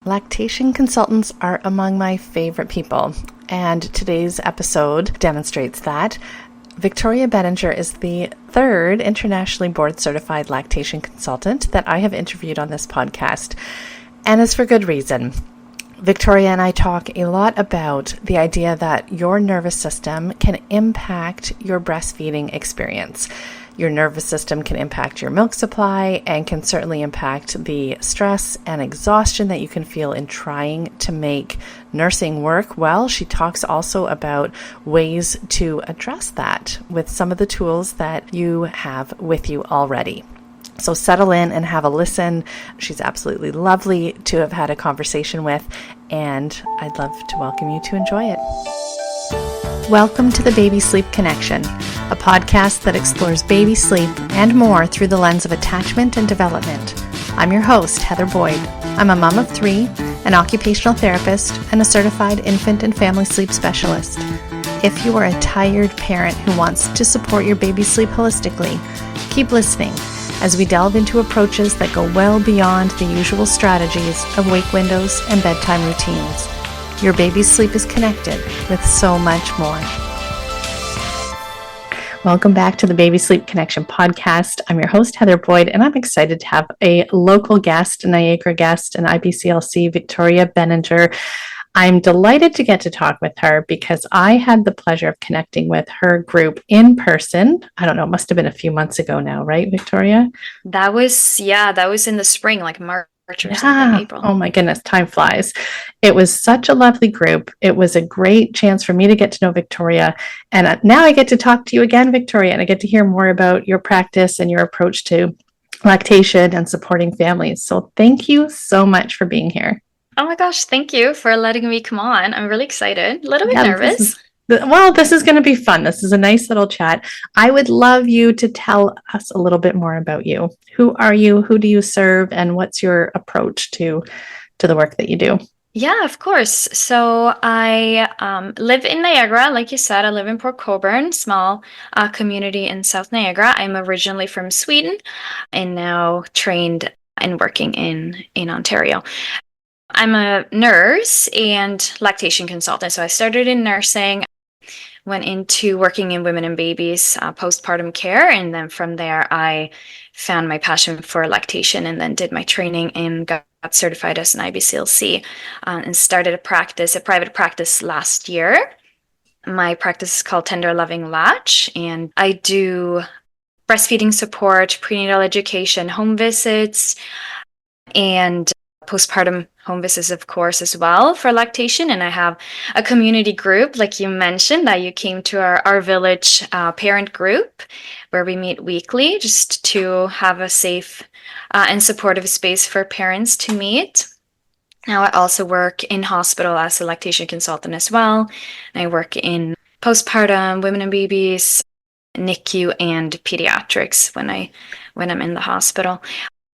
Lactation consultants are among my favorite people, and today's episode demonstrates that. Victoria Beninger is the third internationally board-certified lactation consultant that I have interviewed on this podcast, and it's for good reason. Victoria and I talk a lot about the idea that your nervous system can impact your breastfeeding experience. Your nervous system can impact your milk supply and can certainly impact the stress and exhaustion that you can feel in trying to make nursing work well. She talks also about ways to address that with some of the tools that you have with you already. So settle in and have a listen. She's absolutely lovely to have had a conversation with, and I'd love to welcome you to enjoy it. Welcome to the Baby Sleep Connection, a podcast that explores baby sleep and more through the lens of attachment and development. I'm your host, Heather Boyd. I'm a mom of 3, an occupational therapist, and a certified infant and family sleep specialist. If you are a tired parent who wants to support your baby sleep holistically, keep listening as we delve into approaches that go well beyond the usual strategies of wake windows and bedtime routines. Your baby's sleep is connected with so much more. Welcome back to the Baby Sleep Connection podcast. I'm your host, Heather Boyd, and I'm excited to have a local guest, a Niagara guest, an IBCLC, Victoria Beninger. I'm delighted to get to talk with her because I had the pleasure of connecting with her group in person. I don't know, it must have been a few months ago now, right, Victoria? That was in the spring, like March or something, April. Oh my goodness, time flies. It was such a lovely group. It was a great chance for me to get to know Victoria. And now I get to talk to you again, Victoria, and I get to hear more about your practice and your approach to lactation and supporting families. So thank you so much for being here. Oh my gosh, thank you for letting me come on. I'm really excited, a little bit nervous. This is going to be fun. This is a nice little chat. I would love you to tell us a little bit more about you. Who are you? Who do you serve? And what's your approach to the work that you do? Yeah, of course. So I live in Niagara. Like you said, I live in Port Colborne, small community in South Niagara. I'm originally from Sweden and now trained and working in Ontario. I'm a nurse and lactation consultant. So I started in nursing, went into working in women and babies, postpartum care. And then from there, I found my passion for lactation and then did my training and got certified as an IBCLC and started a private practice last year. My practice is called Tender Loving Latch, and I do breastfeeding support, prenatal education, home visits, and postpartum home visits, of course, as well for lactation. And I have a community group, like you mentioned, that you came to our village parent group where we meet weekly just to have a safe and supportive space for parents to meet. Now I also work in hospital as a lactation consultant as well. And I work in postpartum, women and babies, NICU, and pediatrics when I'm in the hospital.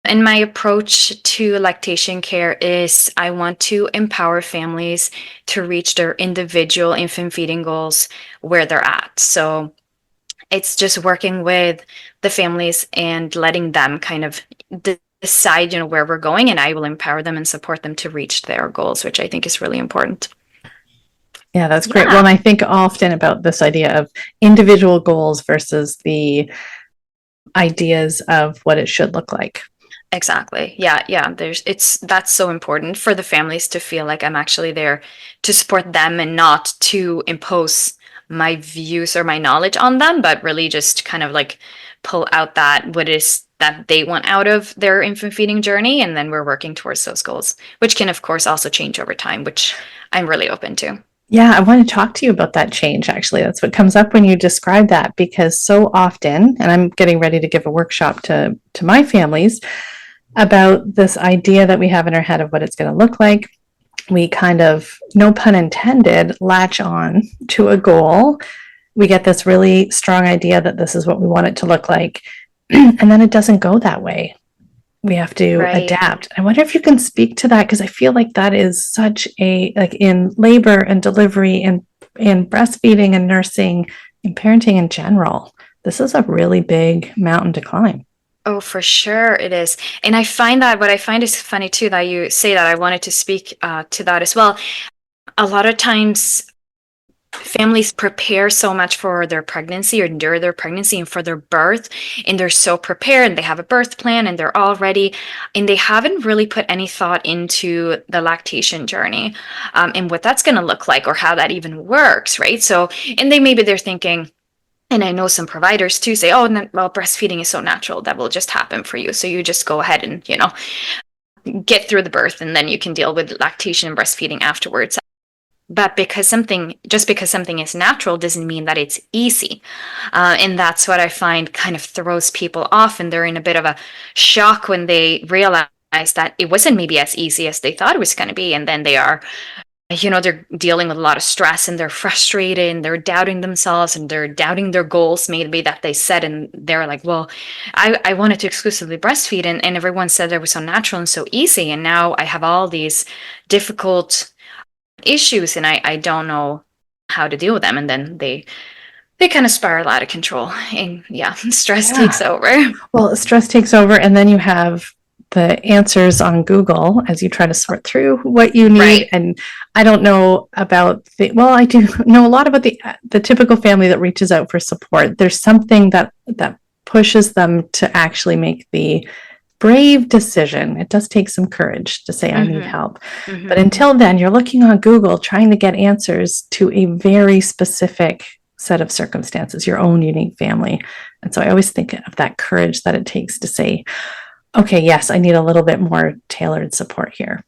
And my approach to lactation care is I want to empower families to reach their individual infant feeding goals where they're at. So it's just working with the families and letting them kind of decide, where we're going, and I will empower them and support them to reach their goals, which I think is really important. Yeah, that's great. Yeah. Well, and I think often about this idea of individual goals versus the ideas of what it should look like. Exactly. Yeah. That's so important for the families to feel like I'm actually there to support them and not to impose my views or my knowledge on them, but really just kind of like pull out what is that they want out of their infant feeding journey. And then we're working towards those goals, which can, of course, also change over time, which I'm really open to. Yeah, I want to talk to you about that change, actually. That's what comes up when you describe that, because so often, and I'm getting ready to give a workshop to my families about this idea that we have in our head of what it's going to look like. We kind of, no pun intended, latch on to a goal. We get this really strong idea that this is what we want it to look like. And then it doesn't go that way. We have to adapt. I wonder if you can speak to that, because I feel like that is such in labor and delivery and in breastfeeding and nursing and parenting in general, this is a really big mountain to climb. Oh, for sure it is. And I find that what I find is funny too that you say that. I wanted to speak to that as well. A lot of times families prepare so much for their pregnancy or endure their pregnancy and for their birth, and they're so prepared and they have a birth plan and they're all ready, and they haven't really put any thought into the lactation journey, and what that's going to look like or how that even works, right? So, and they're thinking, and I know some providers too say, oh, well, breastfeeding is so natural that will just happen for you. So you just go ahead and, get through the birth and then you can deal with lactation and breastfeeding afterwards. But just because something is natural doesn't mean that it's easy. And that's what I find kind of throws people off. And they're in a bit of a shock when they realize that it wasn't maybe as easy as they thought it was going to be. And then they're dealing with a lot of stress and they're frustrated and they're doubting themselves and they're doubting their goals maybe that they set. And they're like, well, I wanted to exclusively breastfeed and everyone said it was so natural and so easy. And now I have all these difficult issues and I don't know how to deal with them. And then they kind of spiral out of control and stress takes Yeah. over. Well, stress takes over, and then you have the answers on Google as you try to sort through what you need. Right. And I don't know about well, I do know a lot about the typical family that reaches out for support. There's something that pushes them to actually make the brave decision. It does take some courage to say, I need help. But until then, you're looking on Google trying to get answers to a very specific set of circumstances, your own unique family. And so I always think of that courage that it takes to say, okay, yes, I need a little bit more tailored support here.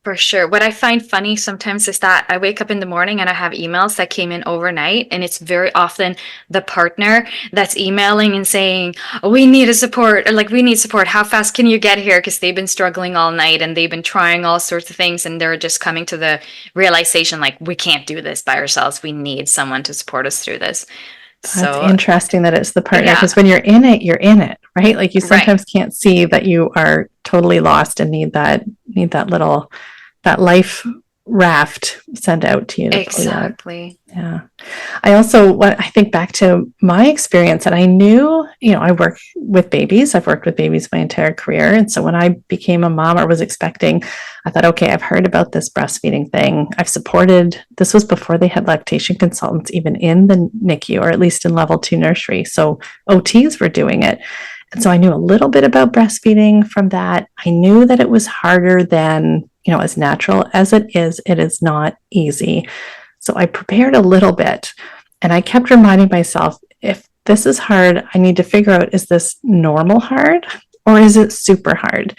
For sure. What I find funny sometimes is that I wake up in the morning and I have emails that came in overnight, and it's very often the partner that's emailing and saying, oh, we need a support, or like, we need support. How fast can you get here? Because they've been struggling all night and they've been trying all sorts of things, and they're just coming to the realization, like, we can't do this by ourselves. We need someone to support us through this. That's So, interesting that it's the partner, yeah, because when you're in it, right? Like you right. sometimes can't see that you are totally lost and that life raft sent out to you to pull you out. Exactly. Yeah. I think back to my experience, and I knew, I work with babies. I've worked with babies my entire career. And so when I became a mom or was expecting, I thought, okay, I've heard about this breastfeeding thing. This was before they had lactation consultants even in the NICU, or at least in level 2 nursery. So OTs were doing it. And so I knew a little bit about breastfeeding from that. I knew that it was harder than, as natural as it is not easy. So I prepared a little bit, and I kept reminding myself, if this is hard, I need to figure out, is this normal hard or is it super hard?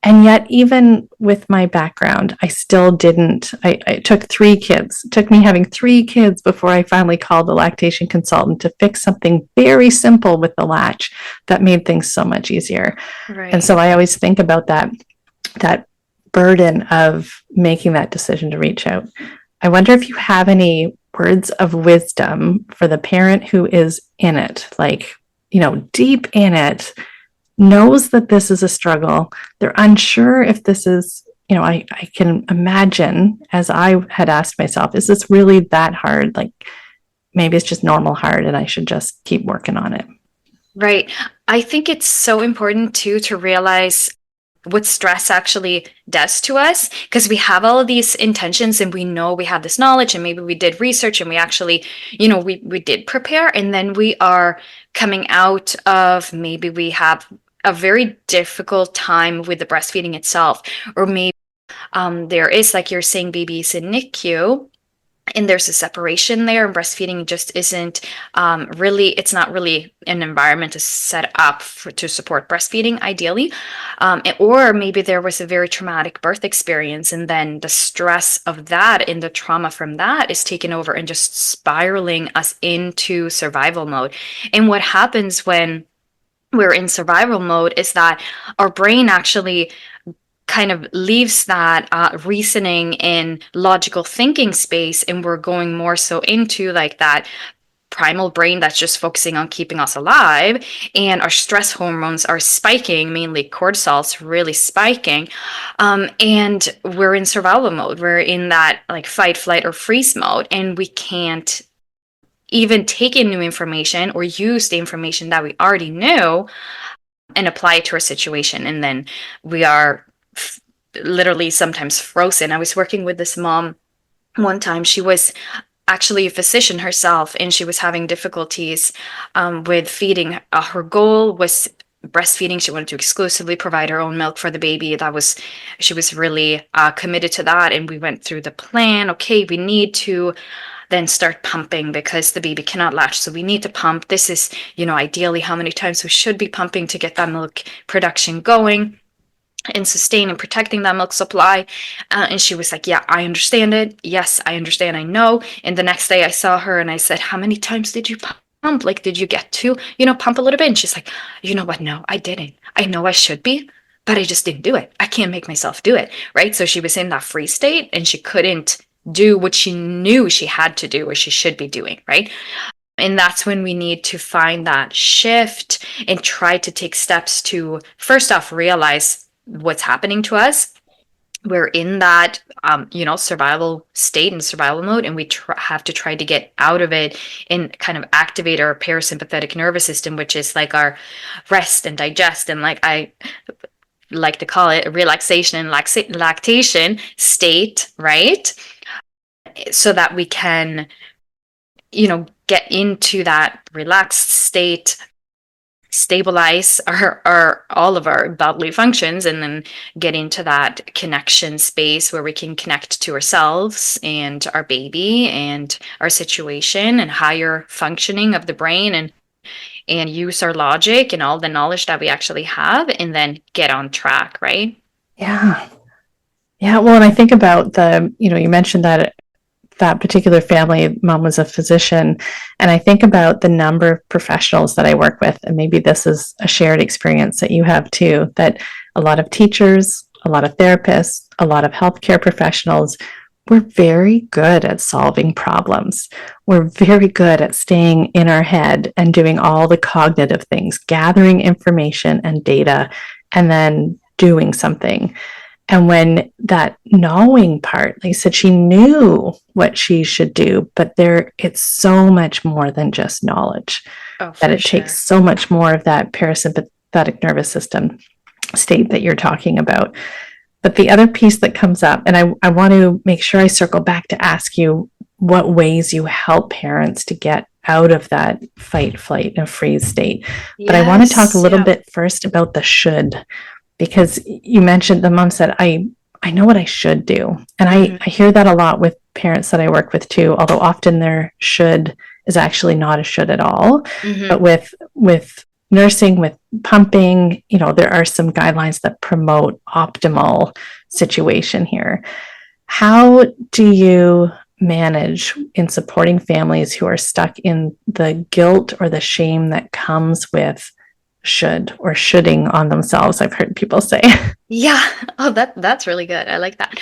And yet, even with my background, I still didn't. I took 3 kids. It took me having 3 kids before I finally called the lactation consultant to fix something very simple with the latch that made things so much easier. Right. And so I always think about that burden of making that decision to reach out. I wonder if you have any words of wisdom for the parent who is in it, like, deep in it, knows that this is a struggle. They're unsure if this is, I can imagine, as I had asked myself, is this really that hard? Like, maybe it's just normal hard and I should just keep working on it. Right. I think it's so important too to realize what stress actually does to us, because we have all of these intentions and we know we have this knowledge and maybe we did research and we actually, we did prepare, and then we are coming out of, maybe we have a very difficult time with the breastfeeding itself, or maybe there is, like you're saying, babies in NICU, and there's a separation there, and breastfeeding just isn't it's not really an environment to set up to support breastfeeding ideally, or maybe there was a very traumatic birth experience, and then the stress of that and the trauma from that is taken over and just spiraling us into survival mode. And what happens when we're in survival mode is that our brain actually kind of leaves that reasoning and logical thinking space, and we're going more so into like that primal brain that's just focusing on keeping us alive, and our stress hormones are spiking, mainly cortisol's really spiking, and we're in survival mode. We're in that like fight, flight, or freeze mode, and we can't even take in new information or use the information that we already knew and apply it to our situation. And then we are literally sometimes frozen. I was working with this mom one time. She was actually a physician herself, and she was having difficulties with feeding. Her goal was breastfeeding. She wanted to exclusively provide her own milk for the baby. She was really committed to that. And we went through the plan. Okay, we need to then start pumping because the baby cannot latch. So we need to pump. This is, ideally how many times we should be pumping to get that milk production going and sustain and protecting that milk supply. And she was like, yeah, I understand it. Yes, I understand. I know. And the next day I saw her and I said, how many times did you pump? Like, did you get to, pump a little bit? And she's like, you know what? No, I didn't. I know I should be, but I just didn't do it. I can't make myself do it. Right. So she was in that free state and she couldn't do what she knew she had to do or she should be doing. Right. And that's when we need to find that shift and try to take steps to first off realize what's happening to us. We're in that survival state and survival mode, and we have to try to get out of it and kind of activate our parasympathetic nervous system, which is like our rest and digest, and like I like to call it a relaxation and lactation state, right? So that we can get into that relaxed state, stabilize our all of our bodily functions, and then get into that connection space where we can connect to ourselves and our baby and our situation and higher functioning of the brain, and use our logic and all the knowledge that we actually have, and then get on track, right? Yeah. Yeah. Well, and I think about you mentioned that particular family, mom was a physician. And I think about the number of professionals that I work with. And maybe this is a shared experience that you have too, that a lot of teachers, a lot of therapists, a lot of healthcare professionals, we're very good at solving problems. We're very good at staying in our head and doing all the cognitive things, gathering information and data, and then doing something. And when that knowing part, like I said, she knew what she should do, but it's so much more than just knowledge. Oh, That for it sure. takes so much more of that parasympathetic nervous system state that you're talking about. But the other piece that comes up, and I want to make sure I circle back to ask you what ways you help parents to get out of that fight, flight, and freeze state. But I want to talk a Yes, little yeah. bit first about the should, because you mentioned the mom said, I know what I should do. And I hear that a lot with parents that I work with too, although often their should is actually not a should at all. But Mm-hmm. with nursing, with pumping, there are some guidelines that promote optimal situation here. How do you manage in supporting families who are stuck in the guilt or the shame that comes with should or shoulding on themselves? I've heard people say. Yeah. Oh, that's really good. I like that.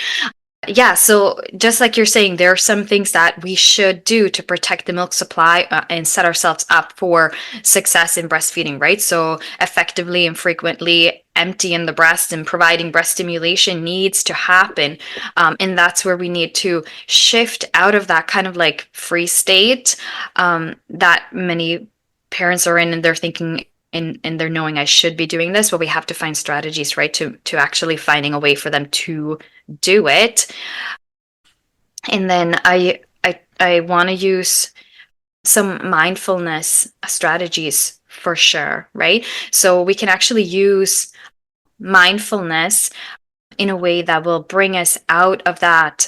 Yeah, so just like you're saying, there are some things that we should do to protect the milk supply and set ourselves up for success in breastfeeding, right? So effectively and frequently emptying the breast and providing breast stimulation needs to happen. And that's where we need to shift out of that kind of like free state that many parents are in, and they're thinking and they're knowing I should be doing this. But we have to find strategies, right, to actually finding a way for them to do it. And then I want to use some mindfulness strategies for sure, right? So we can actually use mindfulness in a way that will bring us out of that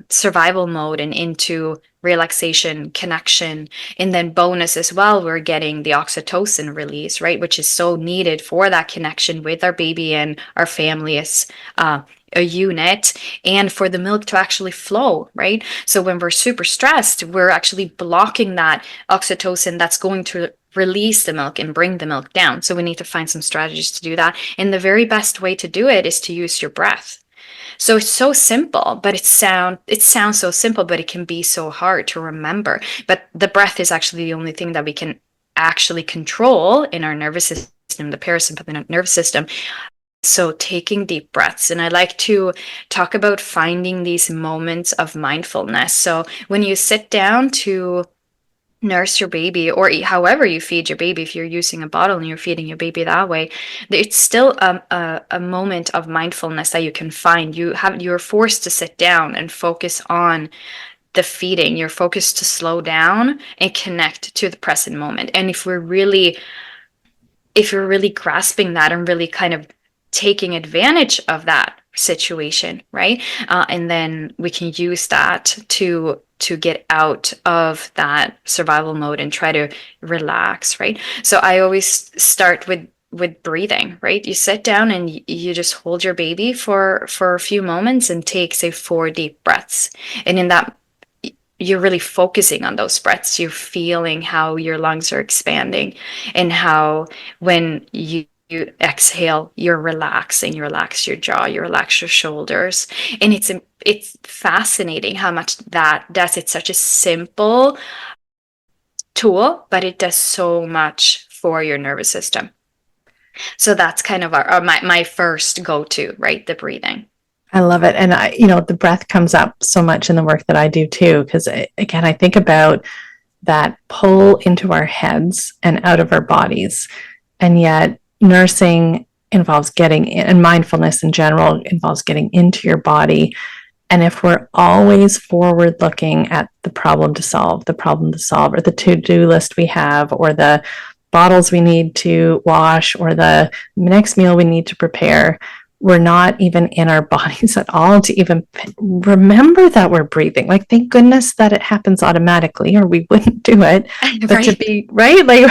survival mode and into relaxation, connection, and then bonus as well, we're getting the oxytocin release, right, which is so needed for that connection with our baby and our family as a unit, and for the milk to actually flow, right? So when we're super stressed, we're actually blocking that oxytocin that's going to release the milk and bring the milk down. So we need to find some strategies to do that. And the very best way to do it is to use your breath. So it's so simple, but it sounds so simple, but it can be so hard to remember. But the breath is actually the only thing that we can actually control in our nervous system, the parasympathetic nervous system. So taking deep breaths. And I like to talk about finding these moments of mindfulness. So when you sit down to nurse your baby, or however you feed your baby, if you're using a bottle and you're feeding your baby that way, it's still a moment of mindfulness that you can find. You're forced to sit down and focus on the feeding. You're focused to slow down and connect to the present moment. And if you're really grasping that and really kind of taking advantage of that situation, right? And then we can use that to get out of that survival mode and try to relax, right? So I always start with breathing, right? You sit down and you just hold your baby for a few moments and take, say, 4 deep breaths. And in that, you're really focusing on those breaths. You're feeling how your lungs are expanding, and how when you exhale, you're relaxing. You relax your jaw, you relax your shoulders. And it's fascinating how much that does. It's such a simple tool, but it does so much for your nervous system. So that's kind of my first go-to, right? The breathing. I love it. And the breath comes up so much in the work that I do too, because again, I think about that pull into our heads and out of our bodies. And yet nursing involves getting in, and mindfulness in general involves getting into your body. And if we're always forward looking at the problem to solve, or the to-do list we have, or the bottles we need to wash, or the next meal we need to prepare, we're not even in our bodies at all to even remember that we're breathing. Like, thank goodness that it happens automatically, or we wouldn't do it. But Right. to be, right? Like,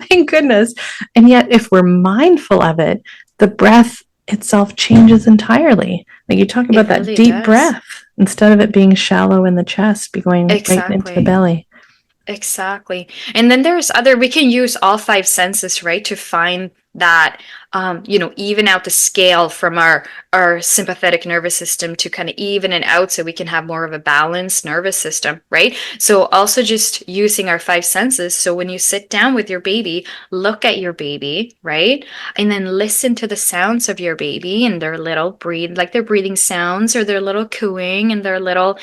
thank goodness. And yet, if we're mindful of it, the breath itself changes entirely. Like, you talk about that really deep does. breath, instead of it being shallow in the chest, be going right into the Exactly. belly. Exactly. And then we can use all 5 senses, right, to find that, even out the scale from our sympathetic nervous system to kind of even it out so we can have more of a balanced nervous system, right? So also just using our 5 senses. So when you sit down with your baby, look at your baby, right? And then listen to the sounds of your baby and their little their breathing sounds, or their little cooing, and their little,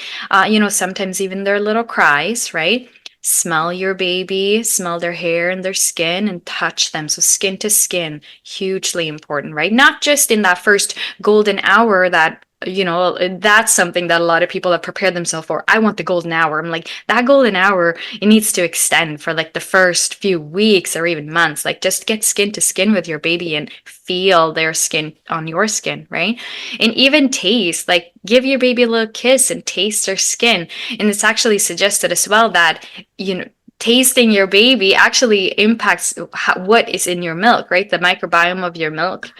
sometimes even their little cries, right? Smell your baby, smell their hair and their skin, and touch them. So skin to skin, hugely important, right? Not just in that first golden hour that, that's something that a lot of people have prepared themselves for. I want the golden hour. I'm like, that golden hour, it needs to extend for like the first few weeks or even months. Like, just get skin to skin with your baby and feel their skin on your skin, right? And even taste, like, give your baby a little kiss and taste their skin. And it's actually suggested as well that, tasting your baby actually impacts what is in your milk, right? The microbiome of your milk,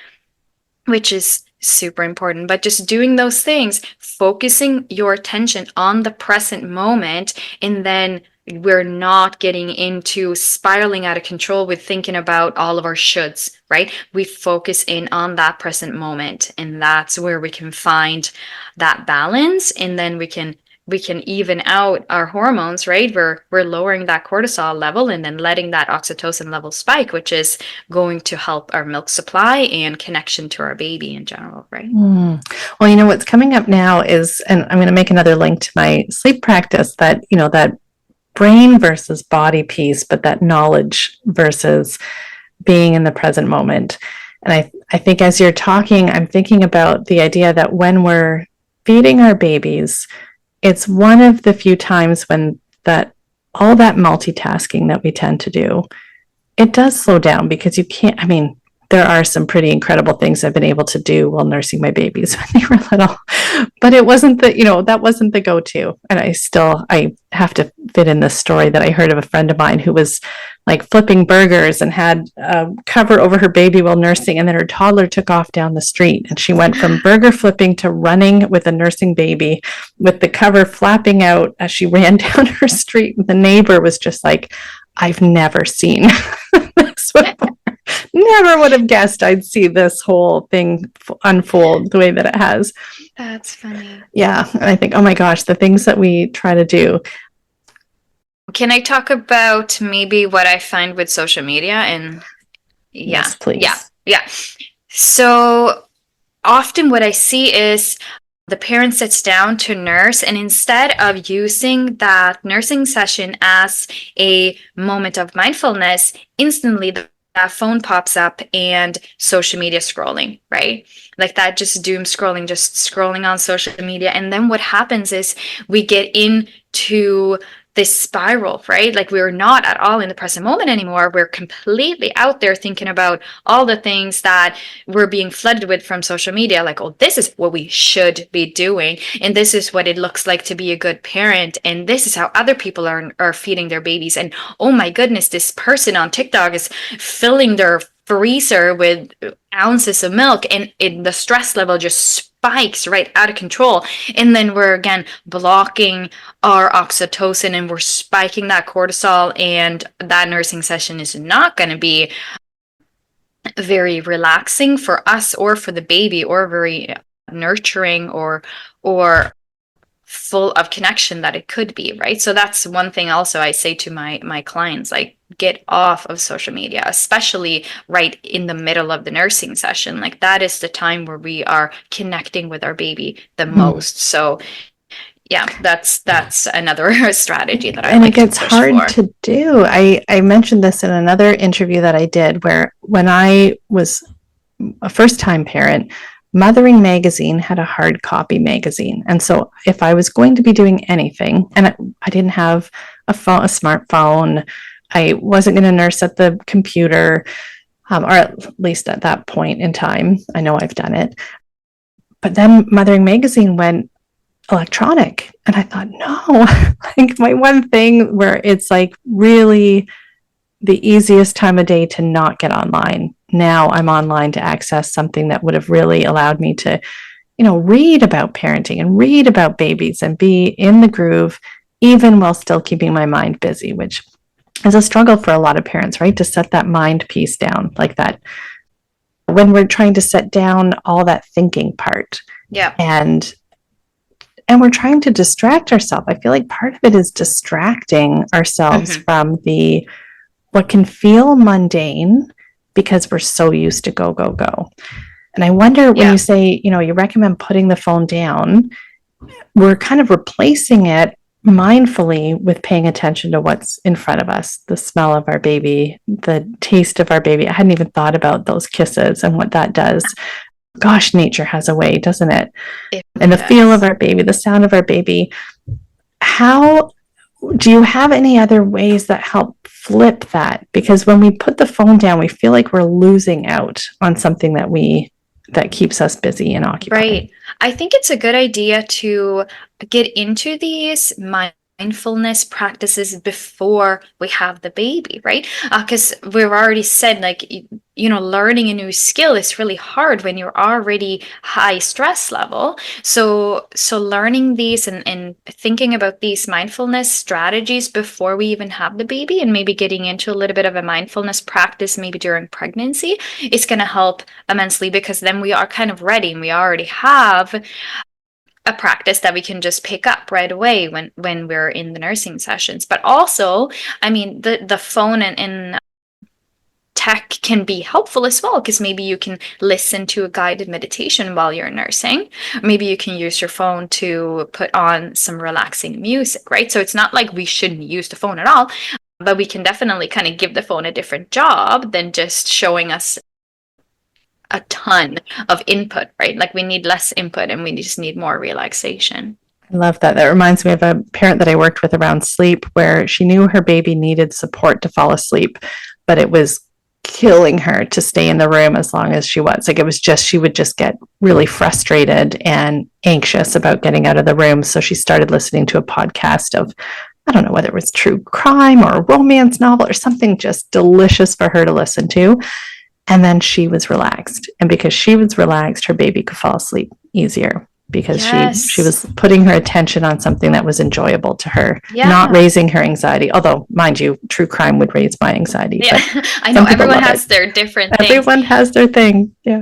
which is super important. But just doing those things, focusing your attention on the present moment, and then we're not getting into spiraling out of control with thinking about all of our shoulds, right? We focus in on that present moment, and that's where we can find that balance, and then we can even out our hormones, right? We're lowering that cortisol level and then letting that oxytocin level spike, which is going to help our milk supply and connection to our baby in general, right? Well, what's coming up now is, and I'm going to make another link to my sleep practice, that, that brain versus body piece, but that knowledge versus being in the present moment. And I think as you're talking, I'm thinking about the idea that when we're feeding our babies, it's one of the few times when all that multitasking that we tend to do, it does slow down, because you can't, there are some pretty incredible things I've been able to do while nursing my babies when they were little, but it wasn't that wasn't the go-to. And I have to fit in this story that I heard of a friend of mine who was like flipping burgers and had a cover over her baby while nursing, and then her toddler took off down the street, and she went from burger flipping to running with a nursing baby with the cover flapping out as she ran down her street. And the neighbor was just like, I've never seen this before. Never would have guessed I'd see this whole thing unfold the way that it has. That's funny. Yeah. And I think, oh my gosh, the things that we try to do. Can I talk about maybe what I find with social media? And Yes, please. Yeah. So often what I see is the parent sits down to nurse, and instead of using that nursing session as a moment of mindfulness, instantly that phone pops up and social media scrolling, right? Like that, just doom scrolling, just scrolling on social media. And then what happens is we get into this spiral, right? Like we're not at all in the present moment anymore. We're completely out there thinking about all the things that we're being flooded with from social media. Like, oh, this is what we should be doing. And this is what it looks like to be a good parent. And this is how other people are feeding their babies. And oh my goodness, this person on TikTok is filling their freezer with ounces of milk, and the stress level just spikes right out of control. And then we're again blocking our oxytocin, and we're spiking that cortisol, and that nursing session is not going to be very relaxing for us or for the baby, or very nurturing or full of connection that it could be, right? So that's one thing also I say to my clients, like, get off of social media, especially right in the middle of the nursing session. Like that is the time where we are connecting with our baby the most. So yeah, that's another strategy that I and like it gets to push hard for. to do. I mentioned this in another interview that I did, where when I was a first-time parent, Mothering Magazine had a hard copy magazine. And so if I was going to be doing anything, and I didn't have a smartphone, I wasn't going to nurse at the computer, or at least at that point in time. I know I've done it. But then Mothering Magazine went electronic. And I thought, no, like my one thing where it's like really the easiest time of day to not get online. Now I'm online to access something that would have really allowed me to, read about parenting and read about babies and be in the groove, even while still keeping my mind busy, which is a struggle for a lot of parents, right? To set that mind piece down like that. When we're trying to set down all that thinking part. Yeah. And we're trying to distract ourselves. I feel like part of it is distracting ourselves from what can feel mundane because we're so used to go, go, go. And I wonder when you say, you recommend putting the phone down, we're kind of replacing it mindfully with paying attention to what's in front of us, the smell of our baby, the taste of our baby. I hadn't even thought about those kisses and what that does. Gosh, nature has a way, doesn't it? And the feel of our baby, the sound of our baby. How do you have any other ways that help flip that? Because when we put the phone down, we feel like we're losing out on something that keeps us busy and occupied. Right. I think it's a good idea to get into these mindfulness practices before we have the baby, right? Because we've already said, like, learning a new skill is really hard when you're already high stress level. So learning these and thinking about these mindfulness strategies before we even have the baby, and maybe getting into a little bit of a mindfulness practice maybe during pregnancy, is going to help immensely, because then we are kind of ready and we already have a practice that we can just pick up right away when we're in the nursing sessions. But also, I mean, the phone and tech can be helpful as well, because maybe you can listen to a guided meditation while you're nursing. Maybe you can use your phone to put on some relaxing music, right? So it's not like we shouldn't use the phone at all, but we can definitely kind of give the phone a different job than just showing us a ton of input, right? Like we need less input and we just need more relaxation. I love that. That reminds me of a parent that I worked with around sleep, where she knew her baby needed support to fall asleep, but it was killing her to stay in the room as long as she was. Like, it was just, she would just get really frustrated and anxious about getting out of the room. So she started listening to a podcast of, I don't know whether it was true crime or a romance novel or something just delicious for her to listen to. And then she was relaxed. And because she was relaxed, her baby could fall asleep easier, because she was putting her attention on something that was enjoyable to her, not raising her anxiety. Although, mind you, true crime would raise my anxiety. Yeah, I know everyone has their different things. Everyone has their thing. Yeah.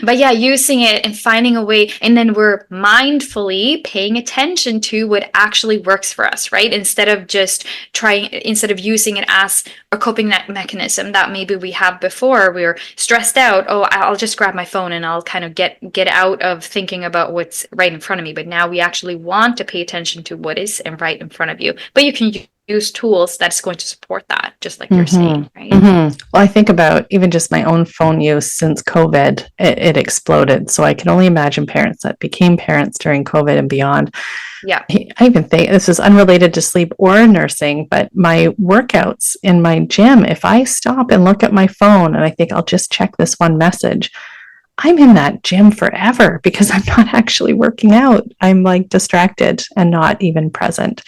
But yeah, using it and finding a way, and then we're mindfully paying attention to what actually works for us, right? Instead of using it as a coping mechanism that maybe we have before. We're stressed out. Oh, I'll just grab my phone and I'll kind of get out of thinking about what's right in front of me, but now we actually want to pay attention to what is right in front of you. But you can use tools that's going to support that, just like you're saying, right? Well, I think about even just my own phone use since COVID, it exploded. So I can only imagine parents that became parents during COVID and beyond. Yeah. I even think this is unrelated to sleep or nursing, but my workouts in my gym, if I stop and look at my phone and I think I'll just check this one message, I'm in that gym forever because I'm not actually working out. I'm like distracted and not even present.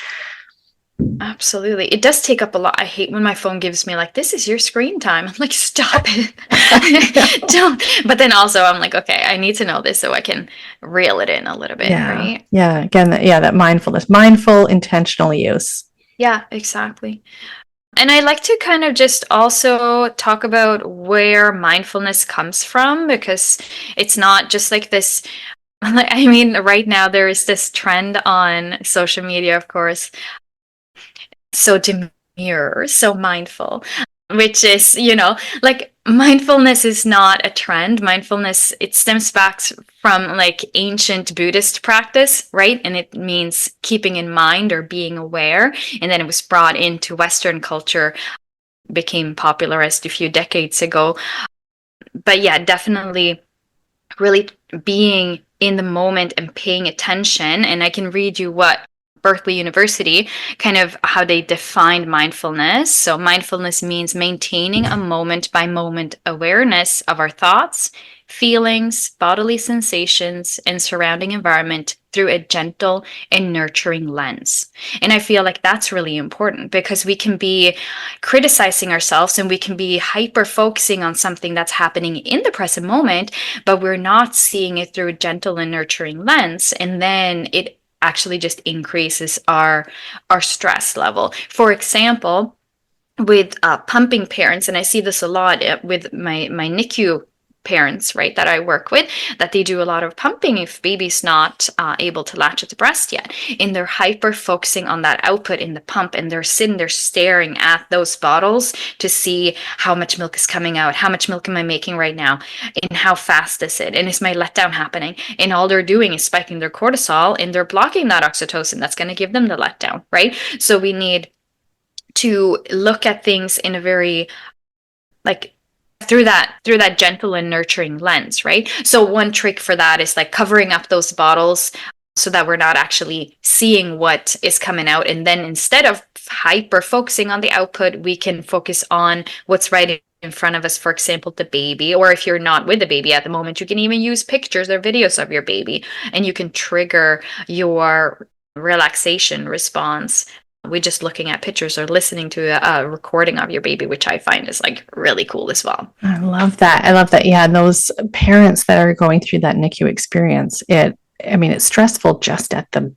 Absolutely. It does take up a lot. I hate when my phone gives me like, this is your screen time. I'm like, stop it. Don't. But then also I'm like, okay, I need to know this so I can reel it in a little bit, right? Yeah. Again, that mindfulness, mindful, intentional use. Yeah, exactly. And I like to kind of just also talk about where mindfulness comes from, because it's not just like this. I mean, right now there is this trend on social media, of course, so demure, so mindful, which is, like mindfulness is not a trend. Mindfulness, it stems back from like ancient Buddhist practice, right? And it means keeping in mind or being aware. And then it was brought into Western culture, became popularized a few decades ago. But yeah, definitely really being in the moment and paying attention. And I can read you what Berkeley University, kind of how they defined mindfulness. So mindfulness means maintaining a moment by moment awareness of our thoughts, feelings, bodily sensations, and surrounding environment through a gentle and nurturing lens. And I feel like that's really important, because we can be criticizing ourselves and we can be hyper focusing on something that's happening in the present moment, but we're not seeing it through a gentle and nurturing lens. And then it actually just increases our stress level. For example, with pumping parents, and I see this a lot with my NICU parents, right, that I work with, that they do a lot of pumping if baby's not able to latch at the breast yet, and they're hyper focusing on that output in the pump, and they're sitting there staring at those bottles to see how much milk is coming out, how much milk am I making right now, and how fast is it, and is my letdown happening? And all they're doing is spiking their cortisol, and they're blocking that oxytocin that's going to give them the letdown, right? So we need to look at things in a very like through that gentle and nurturing lens, right? So one trick for that is like covering up those bottles so that we're not actually seeing what is coming out, and then instead of hyper focusing on the output, we can focus on what's right in front of us. For example, the baby, or if you're not with the baby at the moment, you can even use pictures or videos of your baby, and you can trigger your relaxation response with just looking at pictures or listening to a recording of your baby, which I find is like really cool as well. I love that. Yeah, and those parents that are going through that NICU experience, it's stressful just at the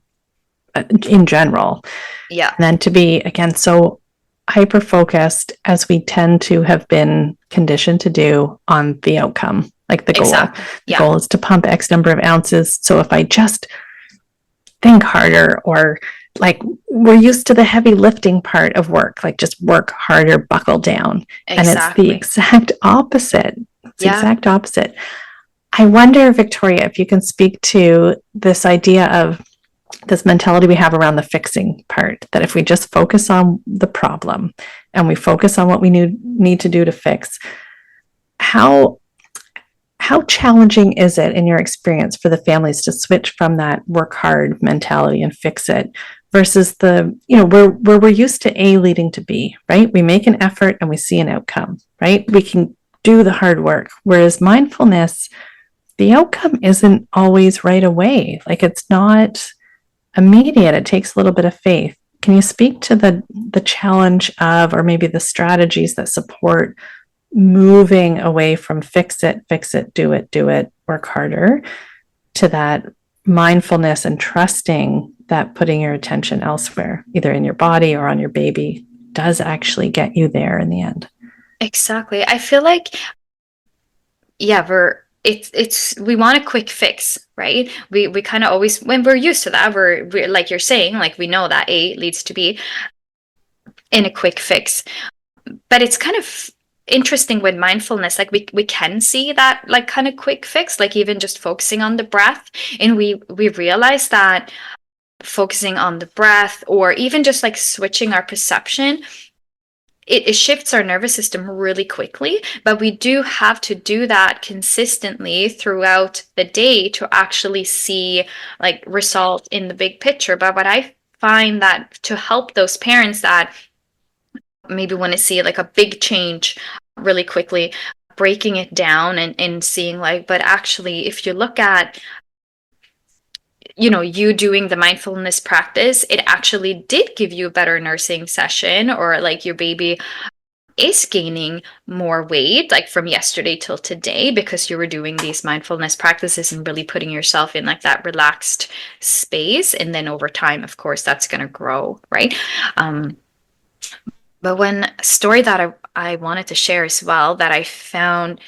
in general. Yeah. And then to be again so hyper focused, as we tend to have been conditioned to do, on the outcome, like the goal. Exactly. The goal is to pump X number of ounces. So if I just think harder, or like we're used to the heavy lifting part of work, like just work harder, buckle down. Exactly. And it's the exact opposite. Exact opposite. I wonder, Victoria, if you can speak to this idea of this mentality we have around the fixing part, that if we just focus on the problem and we focus on what we need to do to fix, how challenging is it in your experience for the families to switch from that work hard mentality and fix it versus the, where we're used to A leading to B, right? We make an effort and we see an outcome, right? We can do the hard work. Whereas mindfulness, the outcome isn't always right away. Like it's not immediate. It takes a little bit of faith. Can you speak to the challenge of, or maybe the strategies that support moving away from fix it, do it, work harder, to that mindfulness and trusting that putting your attention elsewhere, either in your body or on your baby, does actually get you there in the end? Exactly. I feel like, yeah, we want a quick fix, right? We kind of always, when we're used to that, we're like you're saying, like we know that A leads to B in a quick fix, but it's kind of interesting with mindfulness, like we can see that like kind of quick fix, like even just focusing on the breath, and we realize that focusing on the breath or even just like switching our perception, it shifts our nervous system really quickly, but we do have to do that consistently throughout the day to actually see like result in the big picture. But what I find that to help those parents that maybe want to see like a big change really quickly, breaking it down and seeing like, but actually if you look at you doing the mindfulness practice, it actually did give you a better nursing session, or like your baby is gaining more weight like from yesterday till today because you were doing these mindfulness practices and really putting yourself in like that relaxed space. And then over time, of course, that's going to grow, right? But one story that I wanted to share as well that I found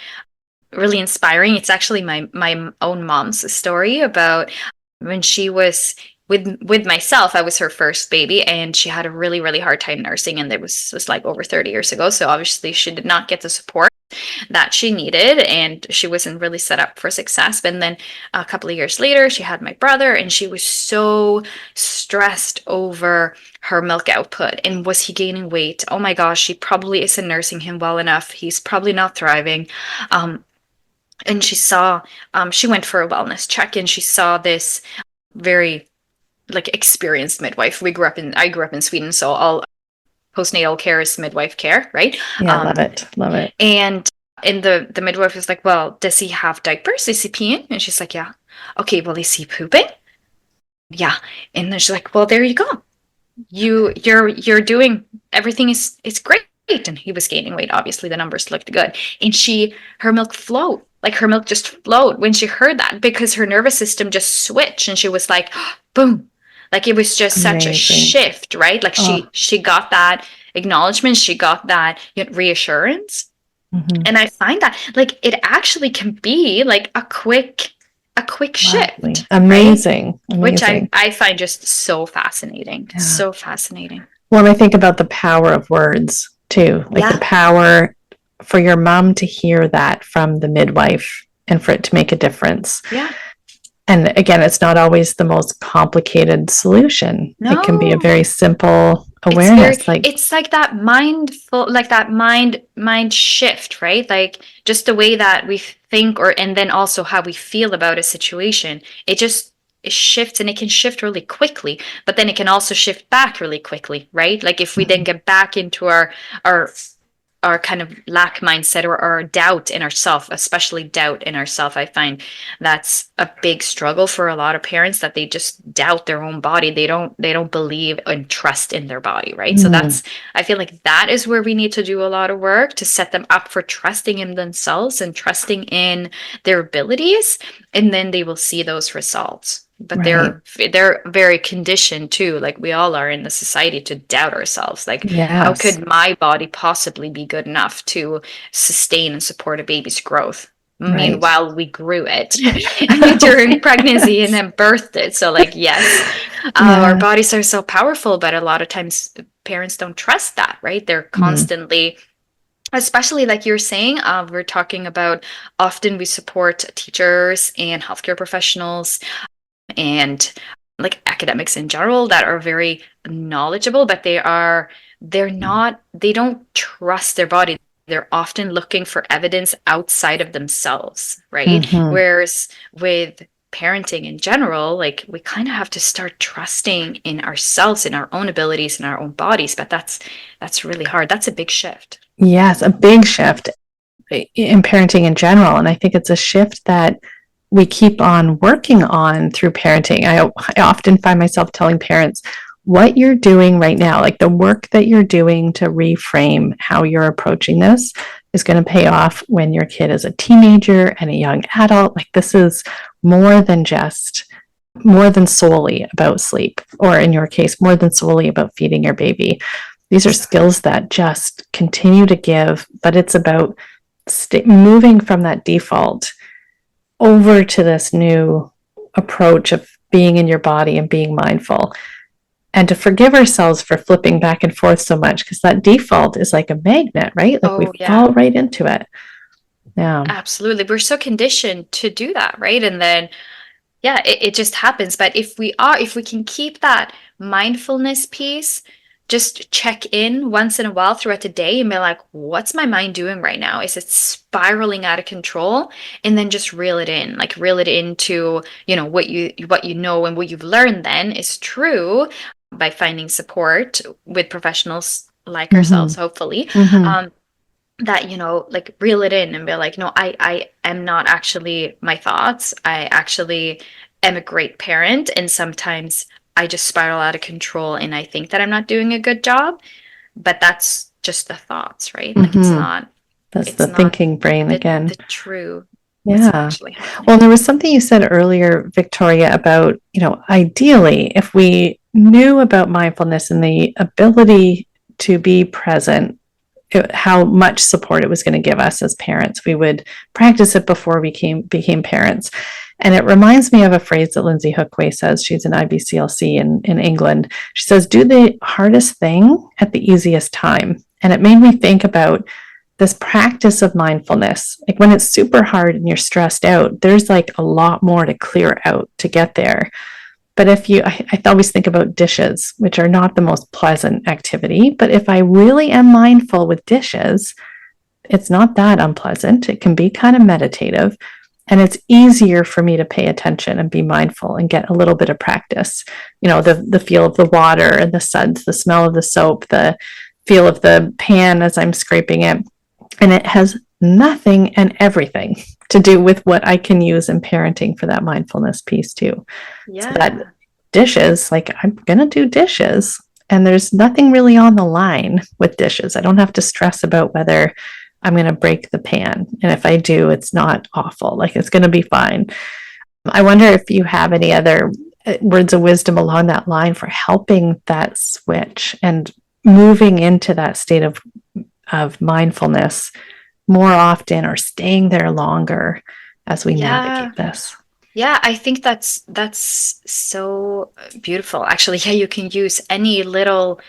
really inspiring, it's actually my own mom's story about when she was with myself. I was her first baby, and she had a really, really hard time nursing, and it was like over 30 years ago. So obviously she did not get the support that she needed, and she wasn't really set up for success. But then a couple of years later, she had my brother, and she was so stressed over her milk output and was he gaining weight? Oh my gosh, she probably isn't nursing him well enough. He's probably not thriving. And she went for a wellness check, and she saw this very like experienced midwife. I grew up in Sweden, so all postnatal care is midwife care, right? Yeah, love it. Love it. And the midwife was like, well, does he have diapers? Is he peeing? And she's like, yeah. Okay, well, is he pooping? Yeah. And then she's like, well, there you go. You're doing everything is great. And he was gaining weight. Obviously, the numbers looked good. And her milk flowed. Like her milk just flowed when she heard that, because her nervous system just switched, and she was like, boom. Like it was just such a shift, right? Like she got that acknowledgement, she got that reassurance. Mm-hmm. And I find that like it actually can be like a quick shift. Amazing. Right? Which I find just so fascinating. Yeah. So fascinating. Well, I think about the power of words too, like the power for your mom to hear that from the midwife and for it to make a difference. Yeah. And again, it's not always the most complicated solution. No. It can be a very simple awareness. It's like that mindful, like that mind shift, right? Like just the way that we think, and then also how we feel about a situation. It shifts, and it can shift really quickly, but then it can also shift back really quickly, right? Like if we then get back into our kind of lack mindset or our doubt in ourself, especially doubt in ourself, I find that's a big struggle for a lot of parents, that they just doubt their own body. They don't believe and trust in their body, right? Mm-hmm. So I feel like that is where we need to do a lot of work to set them up for trusting in themselves and trusting in their abilities, and then they will see those results. But right. they're very conditioned too, like we all are in the society, to doubt ourselves. Like, yes. How could my body possibly be good enough to sustain and support a baby's growth? Right. Meanwhile, we grew it during pregnancy and then birthed it. So like, yes, our bodies are so powerful, but a lot of times parents don't trust that, right? They're constantly... Especially like you're saying, we're talking about, often we support teachers and healthcare professionals and like academics in general that are very knowledgeable, but they don't trust their body. They're often looking for evidence outside of themselves, right? Mm-hmm. Whereas with parenting in general, like we kind of have to start trusting in ourselves, in our own abilities, in our own bodies. But that's really hard. That's a big shift. Yes, a big shift in parenting in general. And I think it's a shift that we keep on working on through parenting. I often find myself telling parents, what you're doing right now, like the work that you're doing to reframe how you're approaching this, is going to pay off when your kid is a teenager and a young adult. Like this is more than solely about sleep, or in your case, more than solely about feeding your baby. These are skills that just continue to give, but it's about moving from that default over to this new approach of being in your body and being mindful. and to forgive ourselves for flipping back and forth so much, because that default is like a magnet, right? Like we Oh, yeah. fall right into it. Yeah. Absolutely. We're so conditioned to do that, right? And then, yeah, it just happens. But if we can keep that mindfulness piece, just check in once in a while throughout the day and be like, what's my mind doing right now? Is it spiraling out of control? And then just reel it in, like reel it into, what you know and what you've learned then is true by finding support with professionals like Mm-hmm. ourselves, hopefully. Mm-hmm. Um, that like reel it in and be like, no, I am not actually my thoughts. I actually am a great parent, and sometimes I just spiral out of control and I think that I'm not doing a good job, but that's just the thoughts, right? Like Mm-hmm. That's the it's not thinking brain the again. true what's Yeah. actually happening. Well, there was something you said earlier, Victoria, about, ideally, if we knew about mindfulness and the ability to be present, how much support it was going to give us as parents, we would practice it before we became parents. And it reminds me of a phrase that Lindsay Hookway says. She's an IBCLC in England. She says, do the hardest thing at the easiest time. And it made me think about this practice of mindfulness. Like when it's super hard and you're stressed out, there's like a lot more to clear out to get there. But I always think about dishes, which are not the most pleasant activity. But if I really am mindful with dishes, it's not that unpleasant. It can be kind of meditative. And it's easier for me to pay attention and be mindful and get a little bit of practice. The feel of the water and the suds, the smell of the soap, the feel of the pan as I'm scraping it. And it has nothing and everything to do with what I can use in parenting for that mindfulness piece too. So that Yeah. dishes, like I'm going to do dishes, and there's nothing really on the line with dishes. I don't have to stress about whether I'm going to break the pan. And if I do, it's not awful. Like it's going to be fine. I wonder if you have any other words of wisdom along that line for helping that switch and moving into that state of mindfulness more often or staying there longer as we Yeah. navigate this. Yeah, I think that's so beautiful. Actually, yeah, you can use any little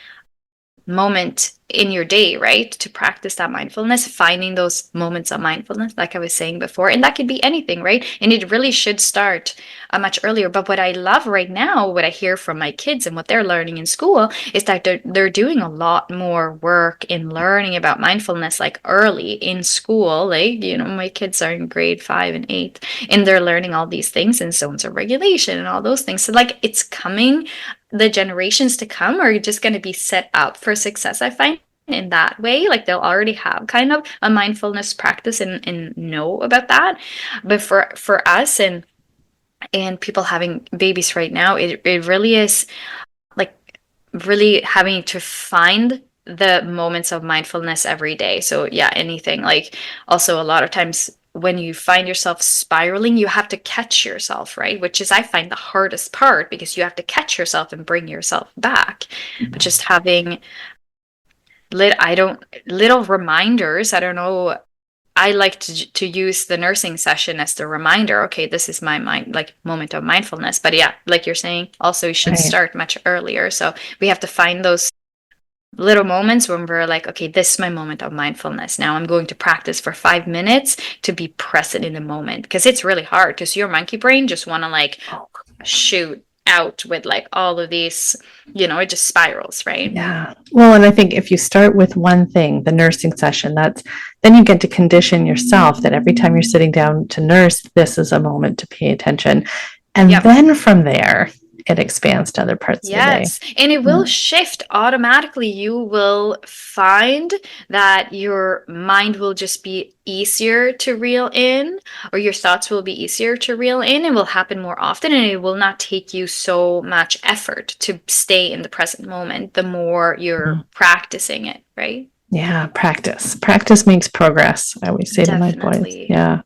moment in your day, right? To practice that mindfulness, finding those moments of mindfulness, like I was saying before. And that could be anything, right? And it really should start much earlier. But what I love right now, what I hear from my kids and what they're learning in school is that they're doing a lot more work in learning about mindfulness like early in school. Like, my kids are in grade 5 and 8, and they're learning all these things and zones of regulation and all those things. So like it's coming, the generations to come are just going to be set up for success, I find, in that way. Like they'll already have kind of a mindfulness practice and know about that. But for us and people having babies right now, it really is like really having to find the moments of mindfulness every day. So yeah, anything. Like also a lot of times when you find yourself spiraling, you have to catch yourself, right? Which is, I find, the hardest part, because you have to catch yourself and bring yourself back. But just having little reminders. I don't know. I like to use the nursing session as the reminder. Okay, this is my mind, like moment of mindfulness. But yeah, like you're saying, also you should Right. start much earlier. So we have to find those little moments when we're like, okay, this is my moment of mindfulness. Now I'm going to practice for 5 minutes to be present in the moment, because it's really hard, because your monkey brain just want to like shoot out with like all of these, it just spirals, right? Yeah. Well, and I think if you start with one thing, the nursing session, then you get to condition yourself that every time you're sitting down to nurse, this is a moment to pay attention. And Yep. then from there, it expands to other parts of the day. Yes, and it will Yeah. shift automatically. You will find that your mind will just be easier to reel in, or your thoughts will be easier to reel in. It will happen more often, and it will not take you so much effort to stay in the present moment the more you're Mhm. practicing it, right? Yeah. Practice. Practice makes progress. I always say to my boys. Definitely. Yeah.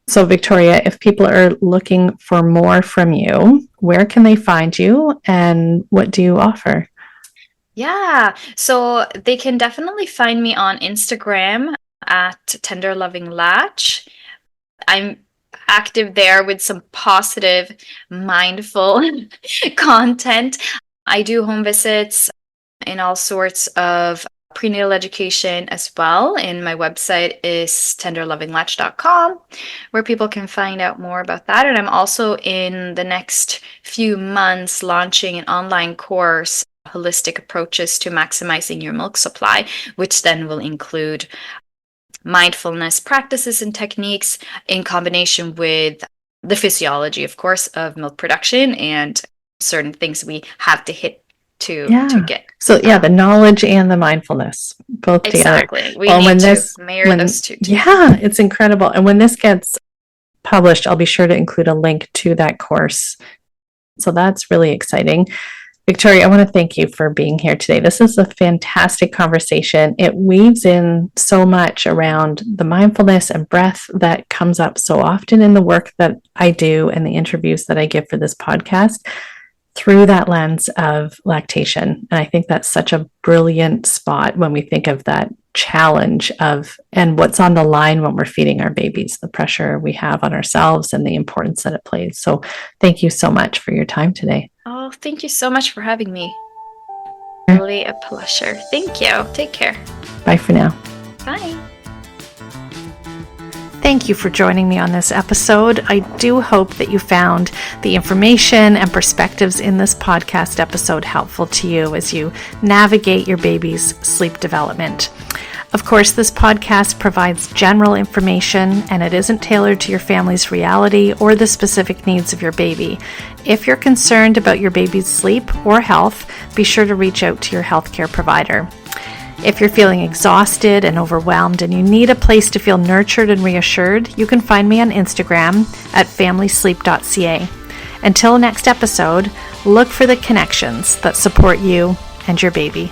So, Victoria, if people are looking for more from you, where can they find you and what do you offer? Yeah, so they can definitely find me on Instagram at Tender Loving Latch. I'm active there with some positive, mindful content. I do home visits in all sorts of prenatal education as well. And my website is tenderlovinglatch.com, where people can find out more about that. And I'm also in the next few months launching an online course, Holistic Approaches to Maximizing Your Milk Supply, which then will include mindfulness practices and techniques in combination with the physiology, of course, of milk production and certain things we have to hit to get. So the knowledge and the mindfulness both together. Exactly. We need to marry those two together. Yeah, it's incredible. And when this gets published, I'll be sure to include a link to that course. So that's really exciting. Victoria, I want to thank you for being here today. This is a fantastic conversation. It weaves in so much around the mindfulness and breath that comes up so often in the work that I do and the interviews that I give for this podcast through that lens of lactation. And I think that's such a brilliant spot when we think of that challenge and what's on the line when we're feeding our babies, the pressure we have on ourselves and the importance that it plays. So thank you so much for your time today. Oh, thank you so much for having me. Really a pleasure. Thank you. Take care. Bye for now. Bye. Thank you for joining me on this episode. I do hope that you found the information and perspectives in this podcast episode helpful to you as you navigate your baby's sleep development. Of course, this podcast provides general information and it isn't tailored to your family's reality or the specific needs of your baby. If you're concerned about your baby's sleep or health, be sure to reach out to your healthcare provider. If you're feeling exhausted and overwhelmed and you need a place to feel nurtured and reassured, you can find me on Instagram at familysleep.ca. Until next episode, look for the connections that support you and your baby.